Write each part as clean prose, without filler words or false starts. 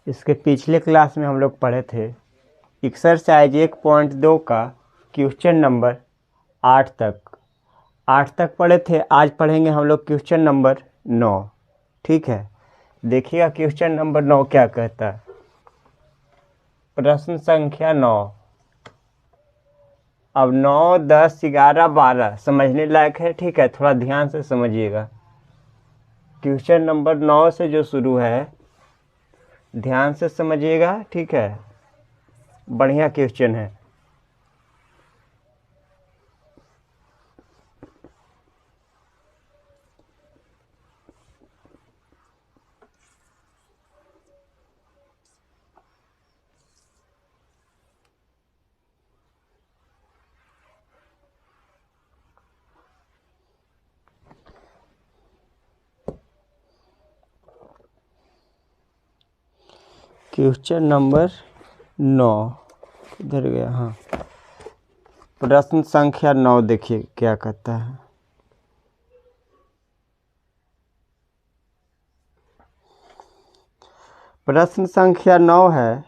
इसके पिछले क्लास में हम लोग पढ़े थे एक्सरसाइज 1.2 का क्वेश्चन नंबर 8 तक पढ़े थे। आज पढ़ेंगे हम लोग क्वेश्चन नंबर 9। ठीक है, देखिएगा क्वेश्चन नंबर 9 क्या कहता है। प्रश्न संख्या 9। अब 9, 10, 11, 12 समझने लायक है। ठीक है, थोड़ा ध्यान से समझिएगा। क्वेश्चन नंबर 9 से जो शुरू है, ध्यान से समझिएगा। ठीक है, बढ़िया क्वेश्चन है। क्वेश्चन नंबर 9 इधर गया। हाँ, प्रश्न संख्या 9 देखिए क्या कहता है। प्रश्न संख्या 9 है,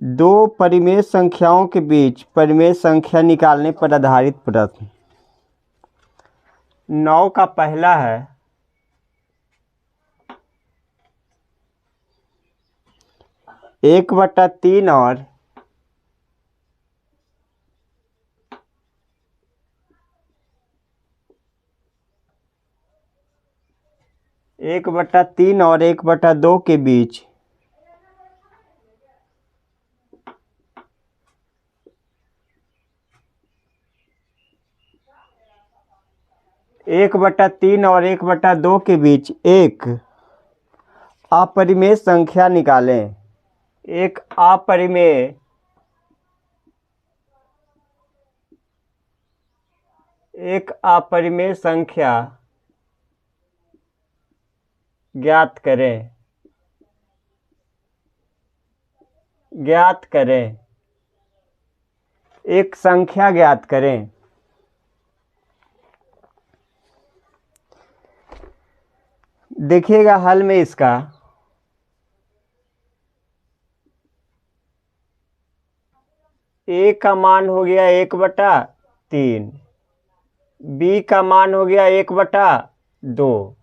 दो परिमेय संख्याओं के बीच परिमेय संख्या निकालने पर आधारित प्रश्न। 9 का पहला है 1/3 और 1/3 और 1/2 के बीच एक बटा दो के बीच एक अपरिमेय संख्या निकालें। एक अपरिमेय संख्या ज्ञात करें। एक संख्या ज्ञात करें। देखिएगा हल में इसका ए का मान हो गया 1/3, बी का मान हो गया 1/2।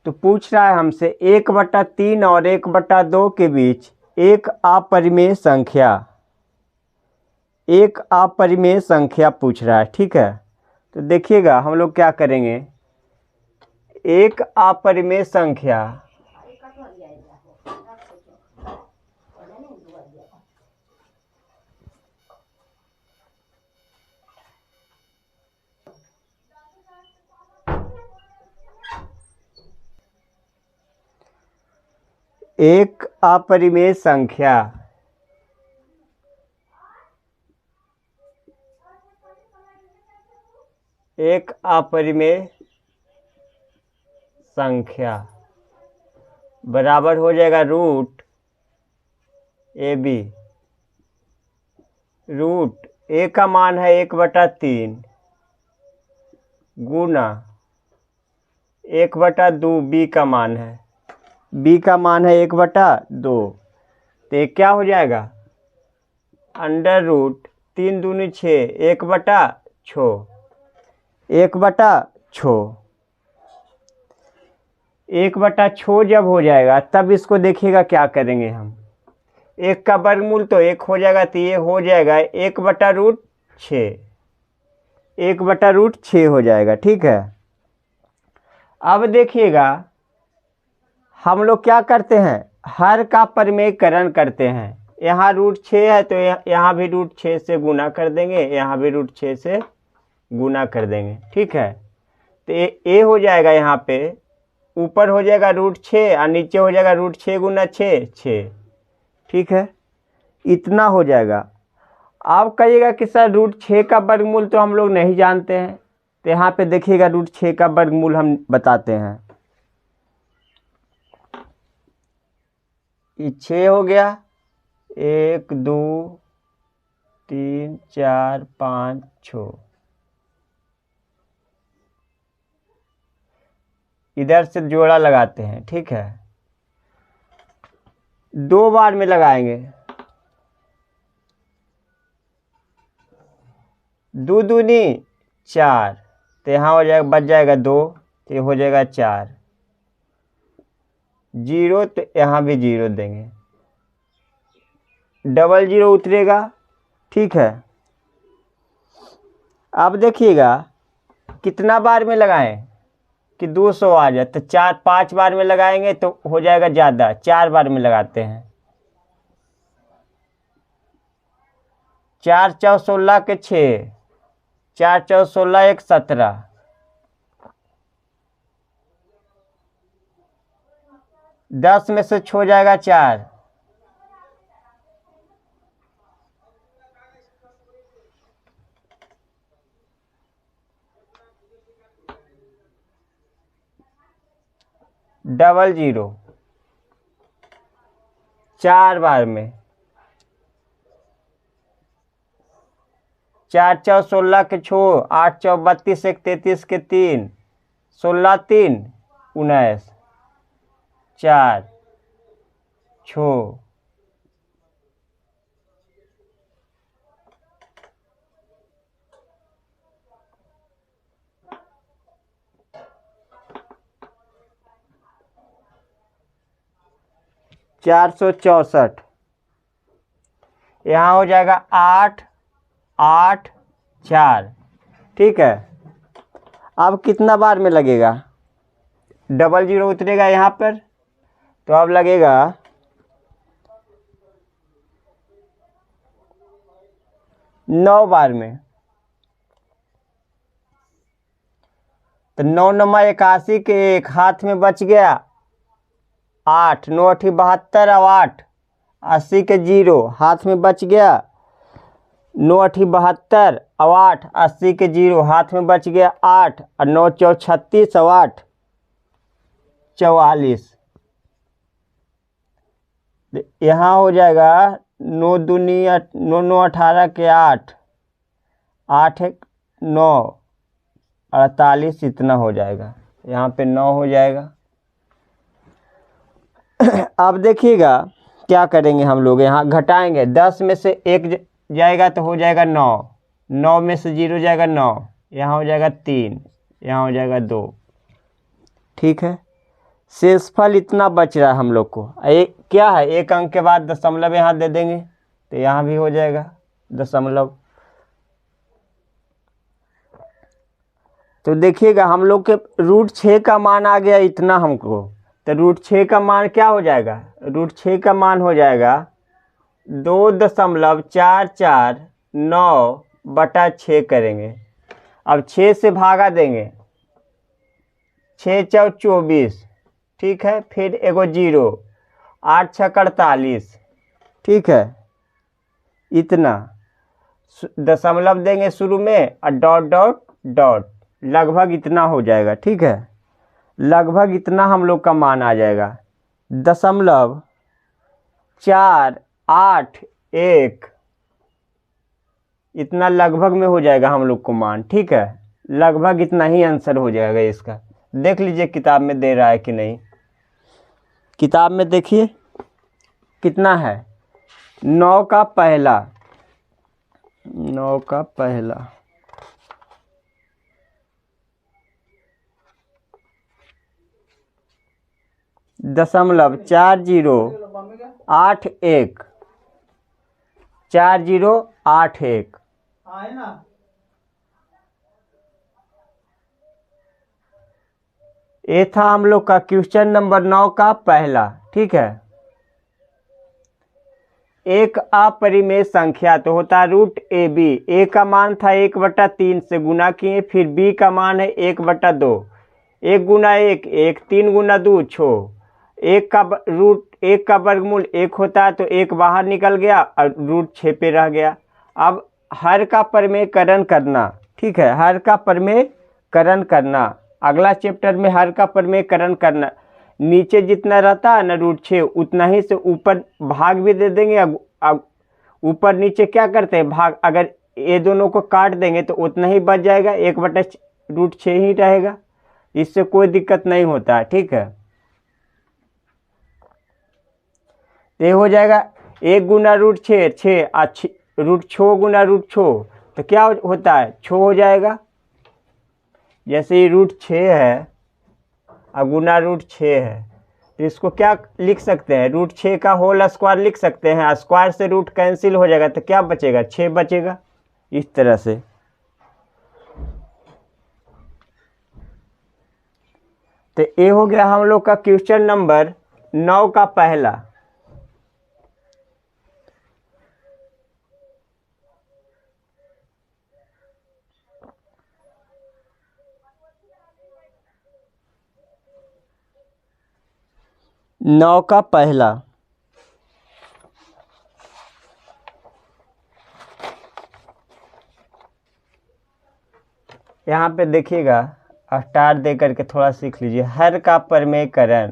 तो पूछ रहा है हमसे 1/3 और 1/2 के बीच एक अपरिमेय संख्या पूछ रहा है। ठीक है, तो देखिएगा हम लोग क्या करेंगे। एक अपरिमेय संख्या एक अपरिमेय संख्या बराबर हो जाएगा रूट ए का मान है 1/3 गुना 1/2 बी का मान है 1/2। तो ये क्या हो जाएगा, अंडर रूट 3 दूनी 6, 1/6 जब हो जाएगा तब इसको देखिएगा क्या करेंगे हम। एक का वर्गमूल तो 1 हो जाएगा, तो ये हो जाएगा 1/√6 हो जाएगा। ठीक है, अब देखिएगा हम लोग क्या करते हैं, हर का परिमेयकरण करते हैं। यहाँ √6 है तो यहाँ भी √6 से गुना कर देंगे, यहाँ भी √6 से गुना कर देंगे। ठीक है, तो ए हो जाएगा, यहाँ पे ऊपर हो जाएगा √6 और नीचे हो जाएगा √6 गुना 6। ठीक है, इतना हो जाएगा। आप कहिएगा कि सर √6 का वर्गमूल तो हम लोग नहीं जानते हैं, तो यहाँ पे देखिएगा √6 का वर्गमूल हम बताते हैं। 6 हो गया, 1 2 3 4 5 6। इधर से जोड़ा लगाते हैं। ठीक है, 2 बार में लगाएंगे, 2 दूनी 4, तो यहाँ हो जाएगा, बच जाएगा 2, तो ये हो जाएगा 4, 0, तो यहाँ भी 0 देंगे, डबल 0 उतरेगा। ठीक है, अब देखिएगा कितना बार में लगाएं कि 200 आ जाए, तो 5 बार में लगाएंगे तो हो जाएगा ज़्यादा, 4 बार में लगाते हैं। 4 चौ 16 के 6, 4 चौ 16 1 17, 10 में से छो जाएगा 4, डबल 0, 4 बार में, 4 चौ 16 के छो, 8 चौ 32 1 33 के 3, 16 3 19, 4 छो, चार 464, यहाँ हो जाएगा 8 8 4। ठीक है, अब कितना बार में लगेगा, डबल 0 उतरेगा यहाँ पर, तो अब लगेगा 9 बार में, तो 9 9 81 के 1 हाथ में बच गया 8, 9 8 72 और 8 80 के 0 हाथ में बच गया, 9 8 72 और 8 80 के 0 हाथ में बच गया 8, और 9 चौ 36 और 8 44, यहाँ हो जाएगा 9 दूनी 9 9 18 के 8, 8 1 9 48, इतना हो जाएगा, यहाँ पे 9 हो जाएगा। अब देखिएगा क्या करेंगे हम लोग, यहाँ घटाएंगे, 10 में से 1 जाएगा तो हो जाएगा 9, 9 में से 0 जाएगा 9, यहाँ हो जाएगा 3, यहाँ हो जाएगा 2। ठीक है, शेषफल इतना बच रहा है हम लोग को, एक क्या है, 1 अंक के बाद दशमलव यहाँ दे देंगे, तो यहाँ भी हो जाएगा दशमलव। तो देखिएगा हम लोग के √6 का मान आ गया इतना हमको, तो √6 का मान क्या हो जाएगा, √6 का मान हो जाएगा 2.449/6 करेंगे। अब 6 से भागा देंगे, 6 चौ 24, ठीक है, फिर एगो 0, 8 6 48, ठीक है, इतना दशमलव देंगे शुरू में और डॉट डॉट डॉट, लगभग इतना हो जाएगा। ठीक है, लगभग इतना हम लोग का मान आ जाएगा, 0.481, इतना लगभग में हो जाएगा हम लोग को मान। ठीक है, लगभग इतना ही आंसर हो जाएगा इसका। देख लीजिए किताब में दे रहा है कि नहीं, किताब में देखिए कितना है, 9 का पहला, 9 का पहला, दशमलव 4081, 4081, ये था हम लोग का क्वेश्चन नंबर 9 का पहला। ठीक है, एक अपरिमेय संख्या तो होता है √AB, ए का मान था 1/3 से गुना किए, फिर बी का मान है 1/2, 1 गुना 1 1, 3 गुना 2 6, 1 का वर्गमूल 1 होता है, तो 1 बाहर निकल गया और √6 पे रह गया। अब हर का परिमेयकरण करना। ठीक है, हर का परिमेयकरण करना, अगला चैप्टर में हर का परिमेयकरण करना। नीचे जितना रहता है ना √6, उतना ही से ऊपर भाग भी दे देंगे। अब ऊपर नीचे क्या करते हैं, भाग, अगर ये दोनों को काट देंगे तो उतना ही बच जाएगा, 1/√6 ही रहेगा, इससे कोई दिक्कत नहीं होता है। ठीक है, तो ये हो जाएगा 1 गुना रूट 6, 6 रूट 6 गुना रूट 6, तो क्या होता है 6 हो जाएगा। जैसे ये रूट 6 है और गुना रूट 6 है, तो इसको क्या लिख सकते हैं, रूट 6 का होल स्क्वायर लिख सकते हैं। स्क्वायर से रूट कैंसिल हो जाएगा तो क्या बचेगा, 6 बचेगा। इस तरह से तो ये हो गया हम लोग का क्वेश्चन नंबर 9 का पहला। नौ का पहला। यहाँ पे देखिएगा स्टार दे करके थोड़ा सीख लीजिए। हर का प्रमेयकरण,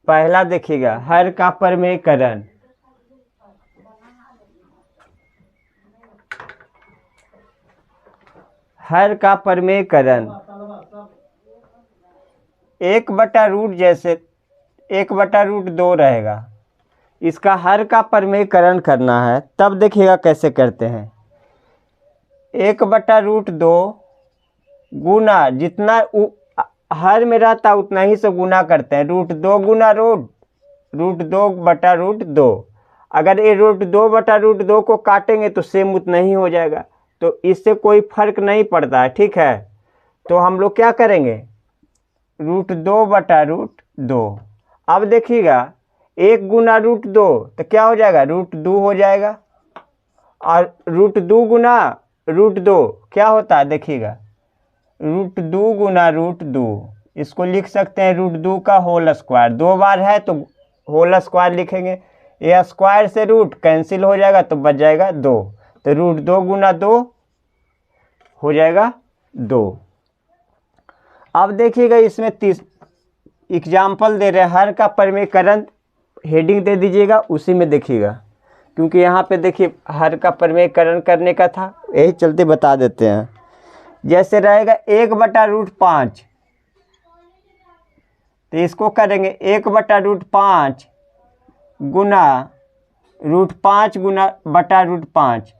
पहला देखिएगा हर का प्रमेयकरण। हर का प्रमेयकरण 1/√, जैसे 1/√2 रहेगा। इसका हर का प्रमेयकरण करना है, तब देखिएगा कैसे करते हैं। 1/√2 गुना जितना हर में रहता उतना ही से गुना करते हैं। √2 गुना √2/√2। अगर ये √2/√2 को काटेंगे तो सेम उतना ही हो जाएगा, तो इससे कोई फर्क नहीं पड़ता है, ठीक है। तो हम लोग क्या करेंगे, √2/√2। अब देखिएगा 1 गुना √2 तो क्या हो जाएगा, √2 हो जाएगा। और √2 गुना √2 क्या होता है, देखिएगा √2 गुना √2, इसको लिख सकते हैं √2 का होल स्क्वायर। 2 बार है तो होल स्क्वायर लिखेंगे। ये स्क्वायर से रूट कैंसिल हो जाएगा तो बच जाएगा 2, तो √2 गुना 2 हो जाएगा 2। अब देखिएगा इसमें 30 एग्जाम्पल दे रहे हैं। हर का प्रमेयकरण हेडिंग दे दीजिएगा, उसी में देखिएगा, क्योंकि यहाँ पे देखिए हर का प्रमेयकरण करने का था, यही चलते बता देते हैं। जैसे रहेगा 1/√5, तो इसको करेंगे 1/√5 गुना √5 गुना /√5।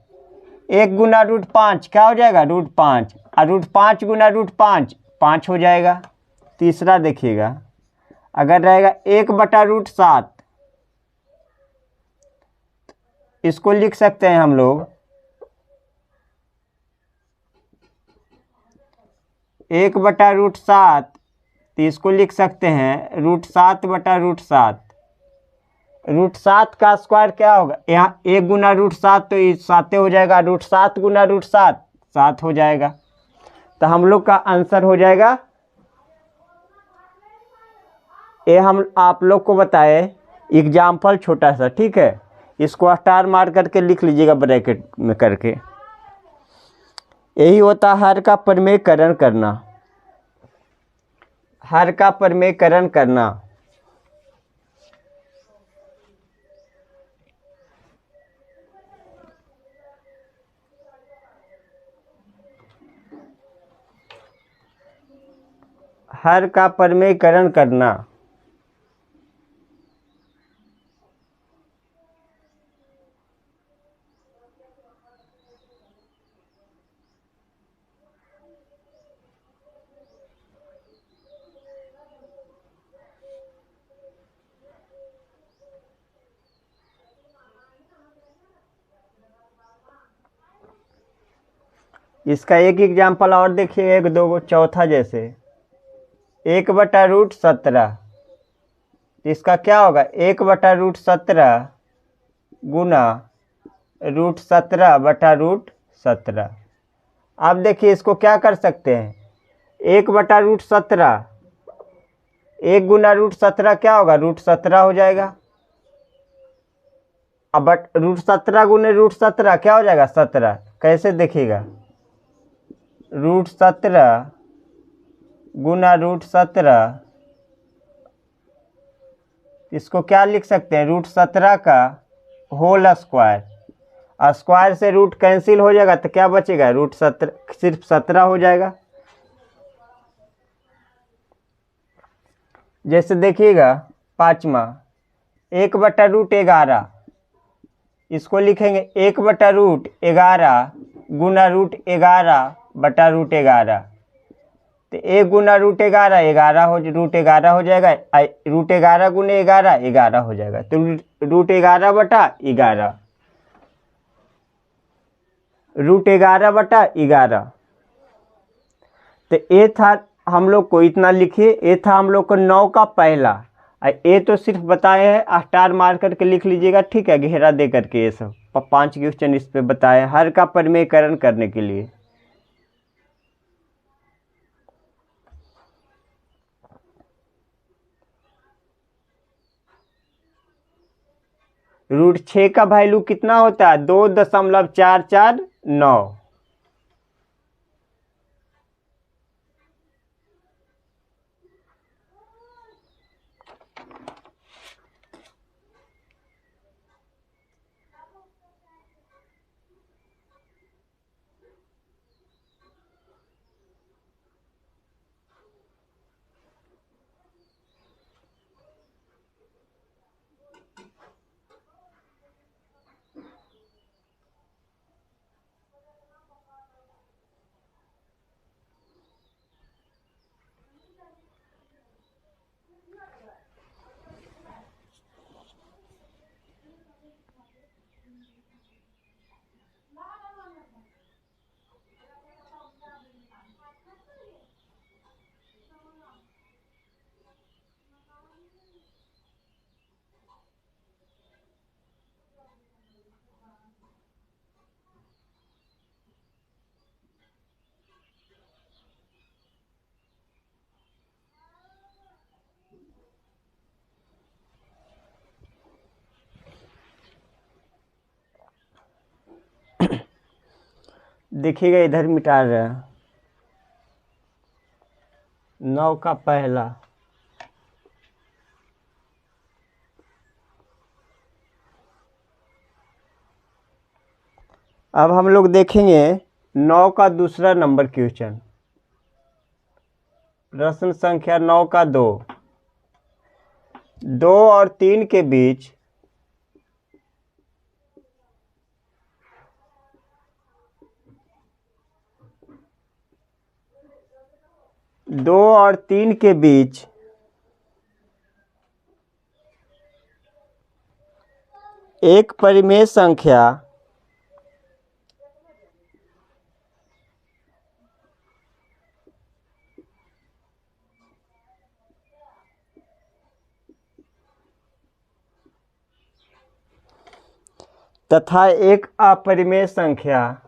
1 गुना √5 क्या हो जाएगा, √5, और √5 गुना √5 5 हो जाएगा। तीसरा देखिएगा अगर रहेगा 1/√7, इसको लिख सकते हैं हम लोग 1/√7, तो इसको लिख सकते हैं √7/√7। √7 का स्क्वायर क्या होगा, यहाँ 1 गुना √7 तो ये 7 हो जाएगा, √7 गुना √7 7 हो जाएगा। तो हम लोग का आंसर हो जाएगा, ये हम आप लोग को बताए एग्जाम्पल छोटा सा, ठीक है। इसको स्टार मार करके लिख लीजिएगा ब्रैकेट में करके। यही होता है हर का प्रमेयकरण करना। हर का प्रमेयकरण करना। हर का प्रमेयकरण करना। इसका एक एग्जाम्पल और देखिए, 1 2 चौथा जैसे 1/√17, इसका क्या होगा 1/√17 गुना √17/√17। अब देखिए इसको क्या कर सकते हैं, 1/√17, 1 गुना √17 क्या होगा, √17 हो जाएगा। अब √17 गुने √17 क्या हो जाएगा, 17। कैसे देखिएगा, √17 गुना √17, इसको क्या लिख सकते हैं, √17 का होल स्क्वायर। स्क्वायर से रूट कैंसिल हो जाएगा तो क्या बचेगा, रूट 17, सिर्फ 17 हो जाएगा। जैसे देखिएगा 5वां 1/√11, इसको लिखेंगे 1/√11 गुना √11/√11। तो 1 गुना √11 11 √11 हो जाएगा, √11 गुने 11 11 हो जाएगा। तो √11/11 √11/11। तो ये था हम लोग को, इतना लिखिए, ये था हम लोग को 9 का पहला। ये तो सिर्फ बताए हैं, स्टार मार करके लिख लीजिएगा, ठीक है, घेरा दे करके। ये सब 5 क्वेश्चन इस पे बताए हर का परिमेयकरण करने के लिए। √6 का वैल्यू कितना होता है, 2.449। देखिएगा इधर मिटा रहे हैं 9 का पहला। अब हम लोग देखेंगे 9 का दूसरा नंबर क्वेश्चन, प्रश्न संख्या 9 का 2। 2 और 3 के बीच 2 और 3 के बीच एक परिमेय संख्या तथा एक अपरिमेय संख्या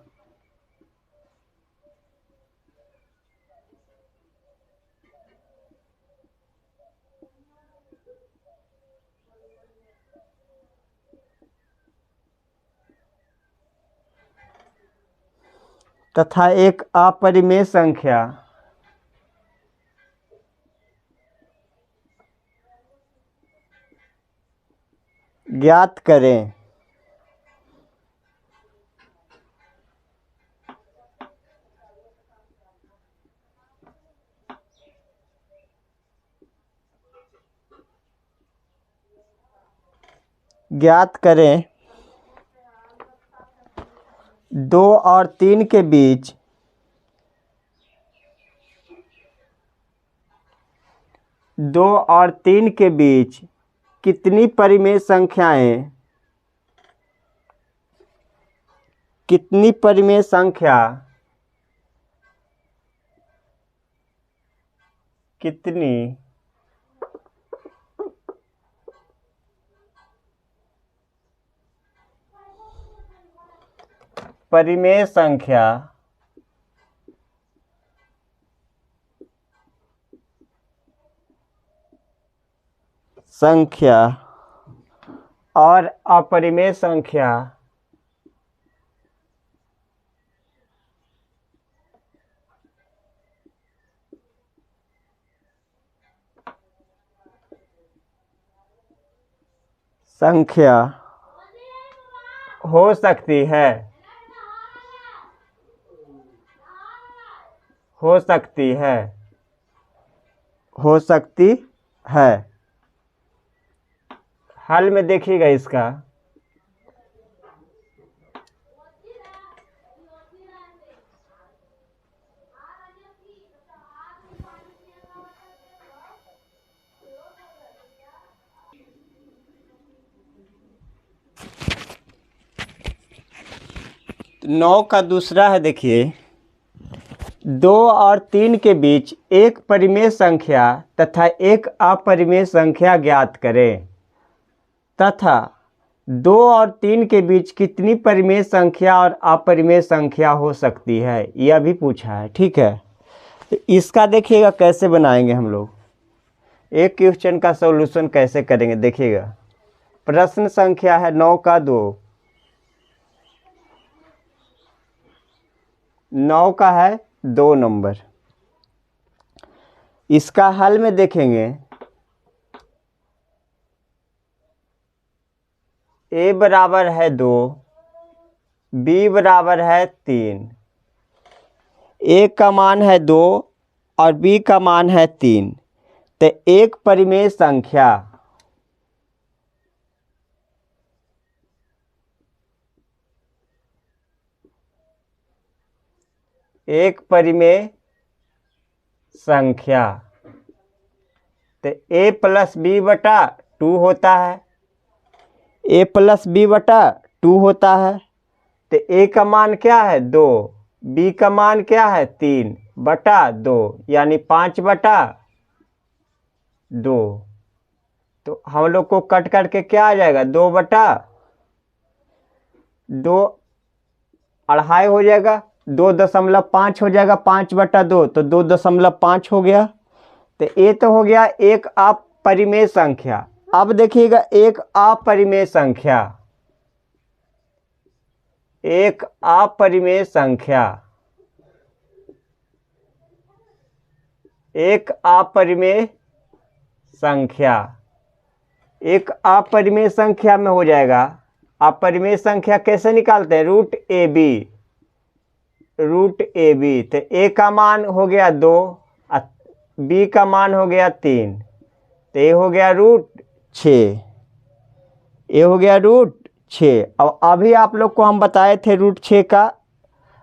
तथा एक अपरिमेय संख्या ज्ञात करें। ज्ञात करें 2 और 3 के बीच कितनी परिमेय संख्याएं कितनी परिमेय संख्या कितनी परिमेय संख्या और अपरिमेय संख्या हो सकती है, हो सकती है, हो सकती है। हल में देखिएगा इसका, नौ का दूसरा है, देखिए 2 और 3 के बीच एक परिमेय संख्या तथा एक अपरिमेय संख्या ज्ञात करें तथा 2 और 3 के बीच कितनी परिमेय संख्या और अपरिमेय संख्या हो सकती है, यह भी पूछा है। ठीक है, तो इसका देखिएगा कैसे बनाएंगे हम लोग, एक क्वेश्चन का सॉल्यूशन कैसे करेंगे देखिएगा। प्रश्न संख्या है 9 का 2, 9 का है 2 नंबर। इसका हल में देखेंगे, a बराबर है 2, b बराबर है 3, a का मान है 2 और b का मान है 3, तो एक परिमेय संख्या एक परिमेय संख्या, तो a प्लस बी बटा 2 होता है, a प्लस बी बटा 2 होता है। तो a का मान क्या है 2, b का मान क्या है 3 बटा 2, यानी 5 बटा 2। तो हम लोग को कट करके क्या आ जाएगा, 2 बटा 2 अढ़ाई हो जाएगा, 2.5 हो जाएगा, 5 बटा 2 तो 2.5 हो गया। तो ये तो हो गया एक अपरिमेय संख्या। अब देखिएगा एक अपरिमेय संख्या, एक अपरिमेय संख्या, एक अपरिमेय संख्या, एक अपरिमेय संख्या में हो जाएगा। अपरिमेय संख्या कैसे निकालते हैं, root A B, root A B. तो ए का मान हो गया 2, बी का मान हो गया 3, तो ये हो गया रूट 6, ये हो गया रूट 6। अब अभी आप लोग को हम बताए थे रूट 6 का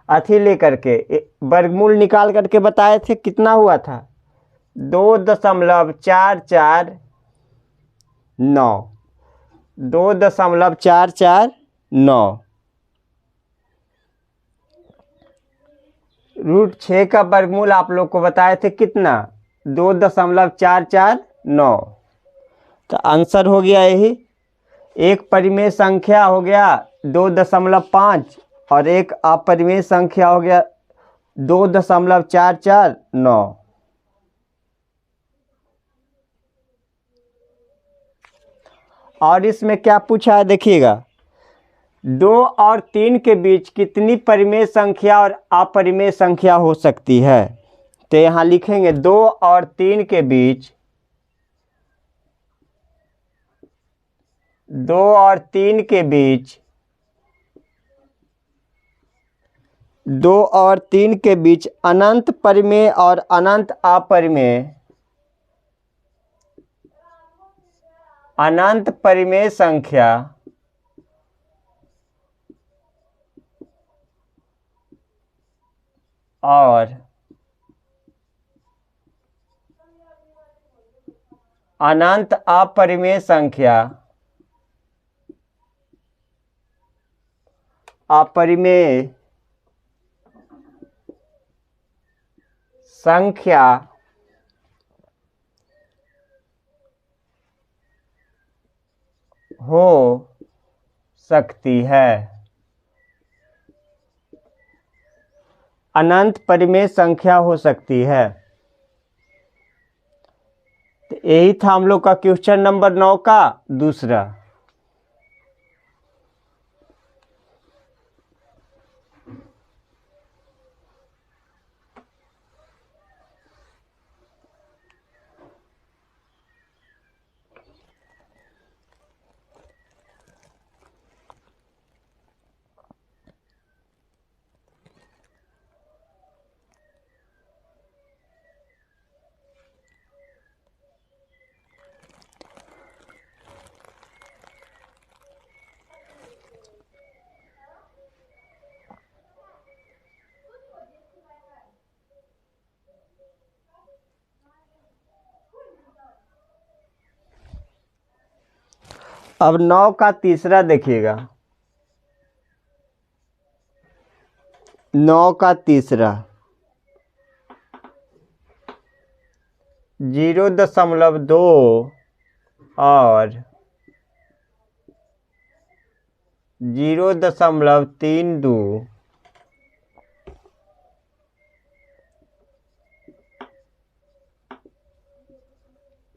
अथी लेकर के वर्गमूल निकाल करके बताए थे, कितना हुआ था 2.449, 2.449। रूट 6 का वर्गमूल आप लोग को बताए थे कितना, 2.449। तो आंसर हो गया यही, एक परिमेय संख्या हो गया 2.5 और एक अपरिमेय संख्या हो गया 2.449। और इसमें क्या पूछा है देखिएगा, 2 और 3 के बीच कितनी परिमेय संख्या और अपरिमेय संख्या हो सकती है। तो यहाँ लिखेंगे 2 और 3 के बीच, 2 और 3 के बीच, 2 और 3 के बीच अनंत परिमेय और अनंत अपरिमेय, अनंत परिमेय संख्या और अनंत अपरिमेय संख्या, अपरिमेय संख्या हो सकती है, अनंत परिमेय संख्या हो सकती है। तो यही था हम लोग का क्वेश्चन नंबर 9 का दूसरा। अब 9 का तीसरा देखिएगा, 9 का तीसरा 0.2 और 0.32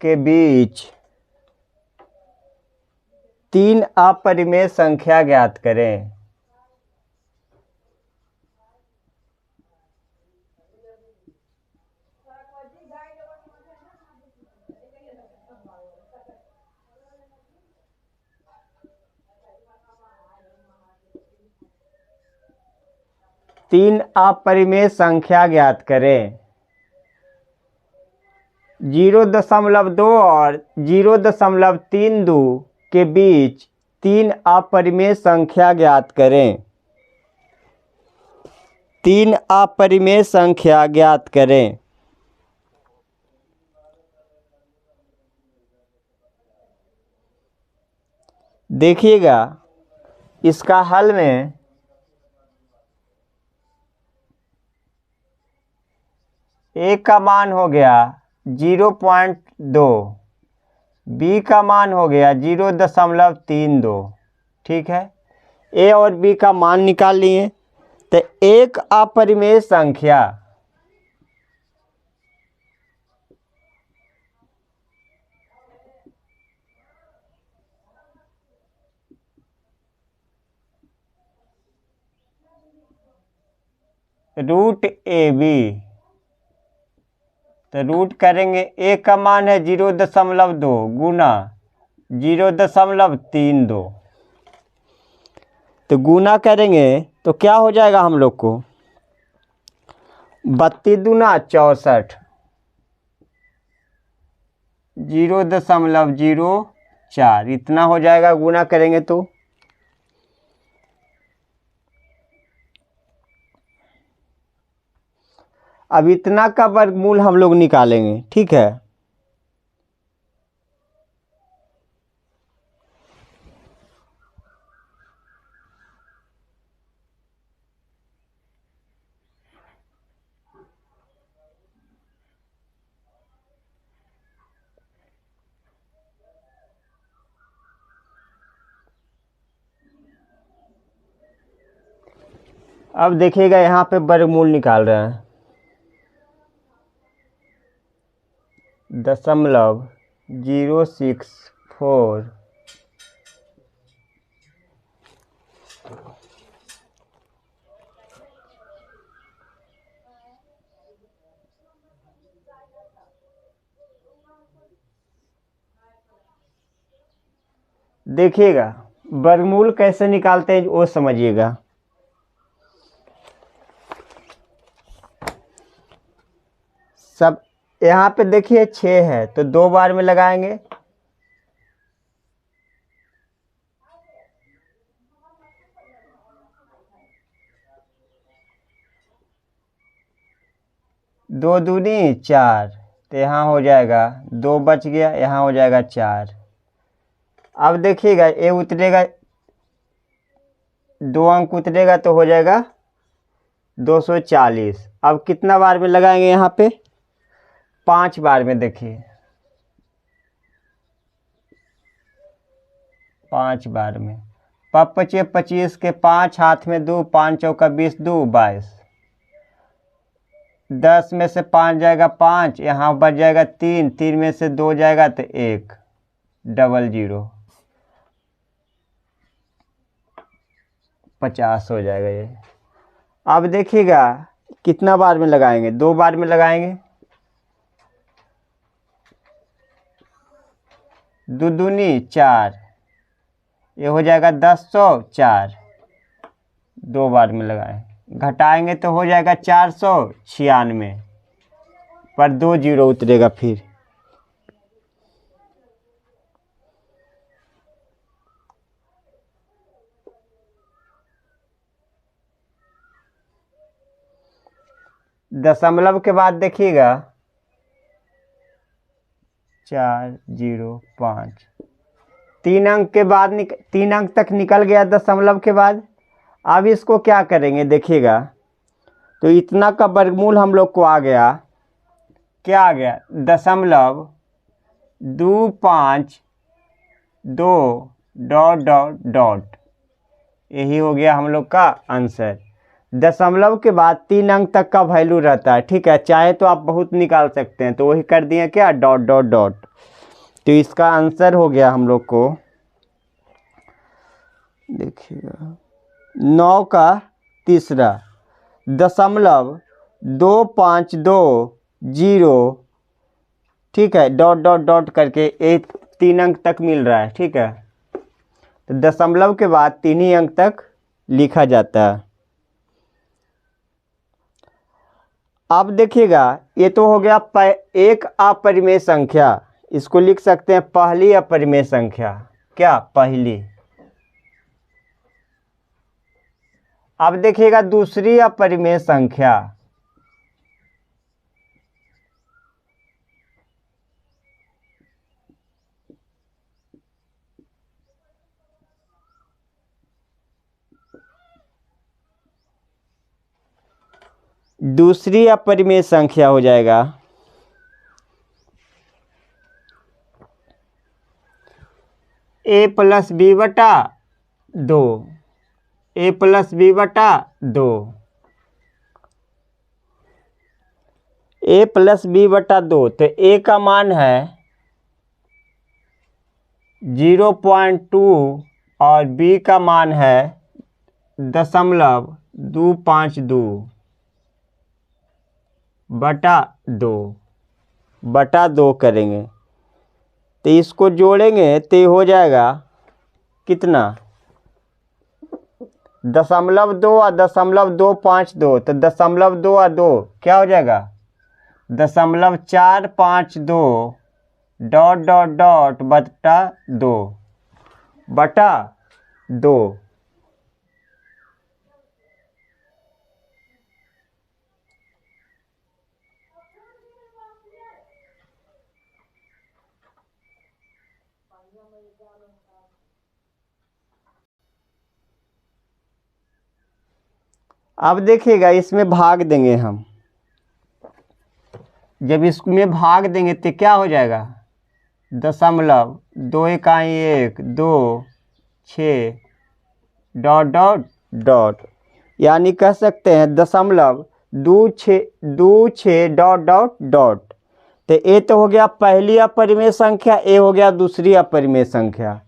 के बीच 3 अपरिमेय संख्या ज्ञात करें। तीन अपरिमेय संख्या ज्ञात करें। 0.2 और 0.32 के बीच 3 अपरिमेय संख्या ज्ञात करें। 3 अपरिमेय संख्या ज्ञात करें। देखिएगा इसका हल में ए का मान हो गया 0.2, बी का मान हो गया 0.32। ठीक है, ए और बी का मान निकाल लिए। तो एक अपरिमेय संख्या रूट ए बी, तो रूट करेंगे, ए का मान है 0.2 गुना 0.32, तो गुना करेंगे तो क्या हो जाएगा हम लोग को 32 दूना 64, 0.04 इतना हो जाएगा गुना करेंगे तो। अब इतना का वर्गमूल हम लोग निकालेंगे। ठीक है, अब देखिएगा यहाँ पे वर्गमूल निकाल रहे हैं। 0.064 देखिएगा वर्गमूल कैसे निकालते हैं वो समझिएगा। सब यहाँ पे देखिए 6 है तो 2 बार में लगाएंगे, दो दूनी 4, तो यहाँ हो जाएगा 2 बच गया, यहाँ हो जाएगा 4। अब देखिएगा ये उतरेगा, 2 अंक उतरेगा तो हो जाएगा 240। अब कितना बार में लगाएंगे यहाँ पे 5 बार में। देखिए 5 बार में, 5 × 25 के 5 हाथ में 2, 5 चौका 20, 2 22, 10 में से 5 जाएगा 5, यहाँ बच जाएगा 3, 3 में से 2 जाएगा तो 1, 00 50 हो जाएगा ये। अब देखिएगा कितना बार में लगाएंगे, 2 बार में लगाएंगे, 2 दूनी 4, ये हो जाएगा 1004, 2 बार में लगाए, घटाएंगे तो हो जाएगा 496 पर 2 जीरो उतरेगा। फिर दशमलव के बाद देखिएगा 405, 3 अंक के बाद 3 अंक तक निकल गया दशमलव के बाद। अब इसको क्या करेंगे देखिएगा, तो इतना का वर्गमूल हम लोग को आ गया, क्या आ गया, 0.252 ... यही हो गया हम लोग का आंसर। दशमलव के बाद 3 अंक तक का वैल्यू रहता है, ठीक है, चाहे तो आप बहुत निकाल सकते हैं, तो वही कर दिए क्या, डॉट डॉट डॉट। तो इसका आंसर हो गया हम लोग को, देखिएगा 9 का तीसरा 0.252, ठीक है, डॉट डॉट डॉट करके एक 3 अंक तक मिल रहा है, ठीक है। तो दशमलव के बाद 3 ही अंक तक लिखा जाता है। अब देखिएगा, ये तो हो गया एक अपरिमेय संख्या, इसको लिख सकते हैं पहली अपरिमेय संख्या, क्या, पहली। अब देखिएगा दूसरी अपरिमेय संख्या, दूसरी अपरिमेय संख्या हो जाएगा a+b/2, a+b/2, a+b/2। तो a का मान है 0.2 और b का मान है 0.252/2 करेंगे, तो इसको जोड़ेंगे तो ये हो जाएगा कितना, 0.2 और 0.252, तो 0.2 और 2 क्या हो जाएगा, 0.452 डॉट डॉट डॉट बटा 2/2। अब देखिएगा इसमें भाग देंगे हम, जब इसमें भाग देंगे तो क्या हो जाएगा, 0.2 इकाई 1 2 6 डॉट डॉट डॉट, यानी कह सकते हैं 0.26 डॉट डॉट डॉट। तो ए तो हो गया पहली अपरिमेय संख्या, ए हो गया दूसरी अपरिमेय संख्या,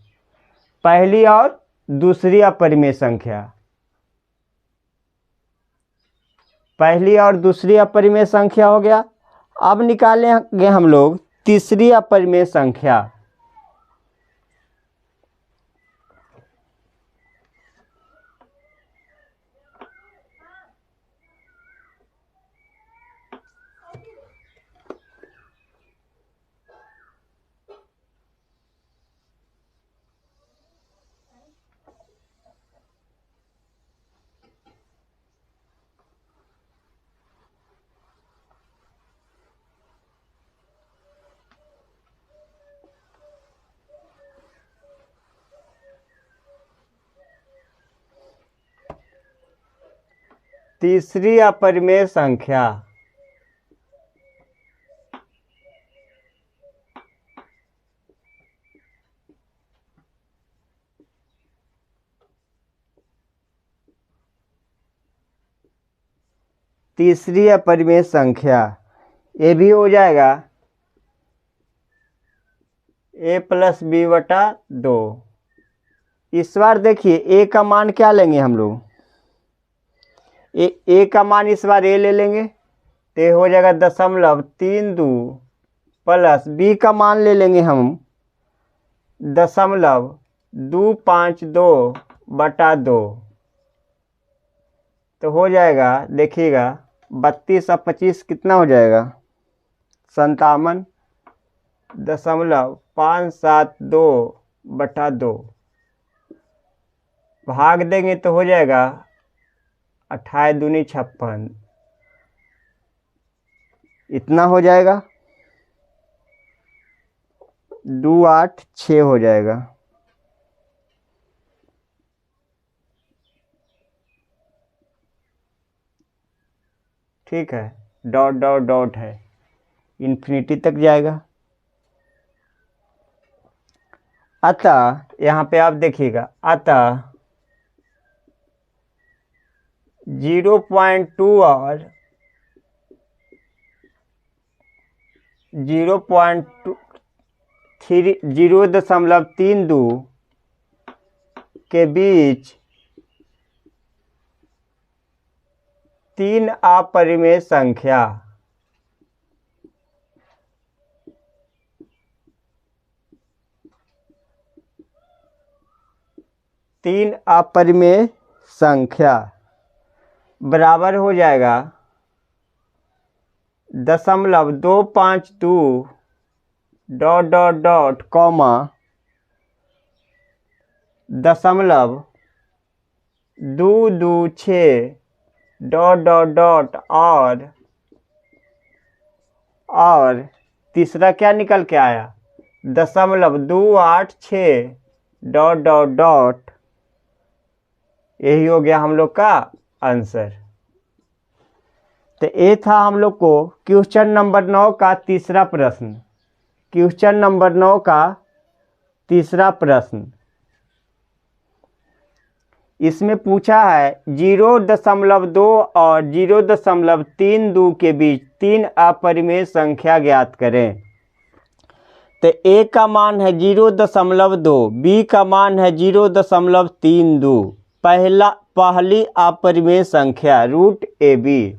पहली और दूसरी अपरिमेय संख्या, पहली और दूसरी अपरिमेय संख्या हो गया। अब निकालेंगे हम लोग तीसरी अपरिमेय संख्या, तीसरी अपरिमेय संख्या, तीसरी अपरिमेय संख्या ये भी हो जाएगा a+b/2। इस बार देखिए a का मान क्या लेंगे हम लोग, ए का मान इस बार ए ले लेंगे, तो हो जाएगा 0.32 प्लस बी का मान ले लेंगे हम 0.252/2, तो हो जाएगा देखिएगा 32 और 25 कितना हो जाएगा, 57.572/2। भाग देंगे तो हो जाएगा 28 दूनी 56, इतना हो जाएगा 2 8 6 हो जाएगा। ठीक है, डॉट डॉट डॉट है, इन्फिनिटी तक जाएगा। अतः यहाँ पे आप देखिएगा, अतः 0.2 और 0.32 के बीच 3 अपरिमेय संख्या बराबर हो जाएगा 0.252 dot dot dot comma 0.226 dot dot dot और तीसरा क्या निकल के आया 0.286 डॉट डॉट डॉट। यही हो गया हम लोग का आंसर। तो ये था हम लोग को क्वेश्चन नंबर 9 का तीसरा प्रश्न। क्वेश्चन नंबर 9 का तीसरा प्रश्न, इसमें पूछा है 0.2 और 0.32 के बीच 3 अपरिमेय संख्या ज्ञात करें। तो ए का मान है 0.2, बी का मान है 0.32। पहली अपरिमेय संख्या रूट ए बी।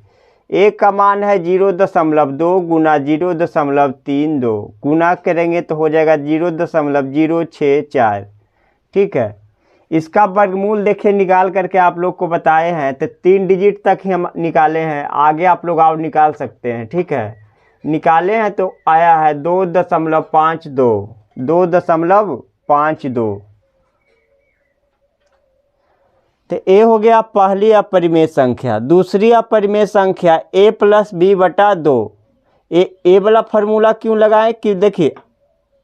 ए का मान है 0.2 गुना 0.32, गुना करेंगे तो हो जाएगा 0.064। ठीक है, इसका वर्गमूल देखिए निकाल करके आप लोग को बताए हैं, तो 3 डिजिट तक ही हम निकाले हैं, आगे आप लोग और निकाल सकते हैं। ठीक है, निकाले हैं तो आया है 2.52। तो ए हो गया पहली अपरिमेय संख्या। दूसरी अपरिमेय संख्या a प्लस बी बटा 2। ए वाला फार्मूला क्यों लगाए कि देखिए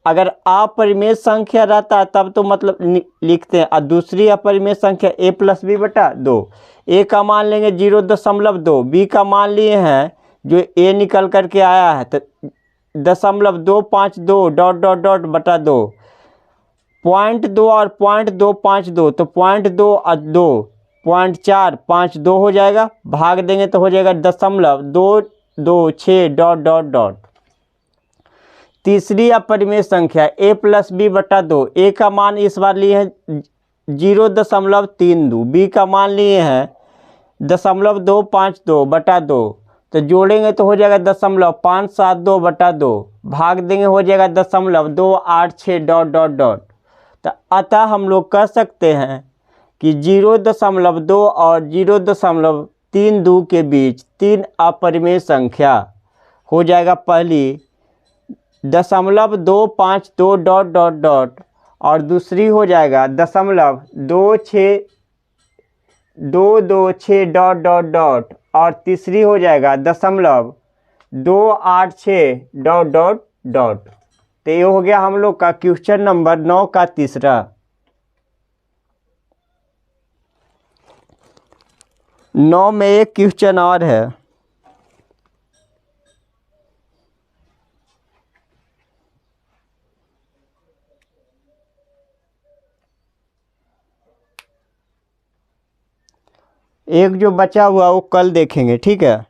अगर अपरिमेय संख्या रहता है तब तो मतलब लिखते हैं, और दूसरी अपरिमेय संख्या a प्लस बी बटा 2। ए का मान लेंगे 0.2, बी का मान लिए हैं जो ए निकल करके आया है तो 0.252 डॉट डॉट डॉट बटा 2। 0.2 और 0.252 तो 0.2 और 2 0.452 हो जाएगा, भाग देंगे तो हो जाएगा 0.226 डॉट डॉट डॉट। तीसरी अपरिमेय संख्या a प्लस बी बटा 2। ए का मान इस बार लिए हैं 0.32, बी का मान लिए हैं 0.252 बटा 2, तो जोड़ेंगे तो हो जाएगा 0.572 बटा 2, भाग देंगे हो जाएगा 0.286 डॉट डॉट डॉट। तो अतः हम लोग कह सकते हैं कि 0.2 और 0.32 के बीच 3 अपरिमेय संख्या हो जाएगा पहली 0.252 डॉट डॉट डॉट, और दूसरी हो जाएगा 0.226 डॉट डॉट डॉट, और तीसरी हो जाएगा 0.286 डॉट डॉट डॉट। तो ये हो गया हम लोग का क्वेश्चन नंबर 9 का तीसरा। 9 में एक क्वेश्चन और है। एक जो बचा हुआ वो कल देखेंगे, ठीक है।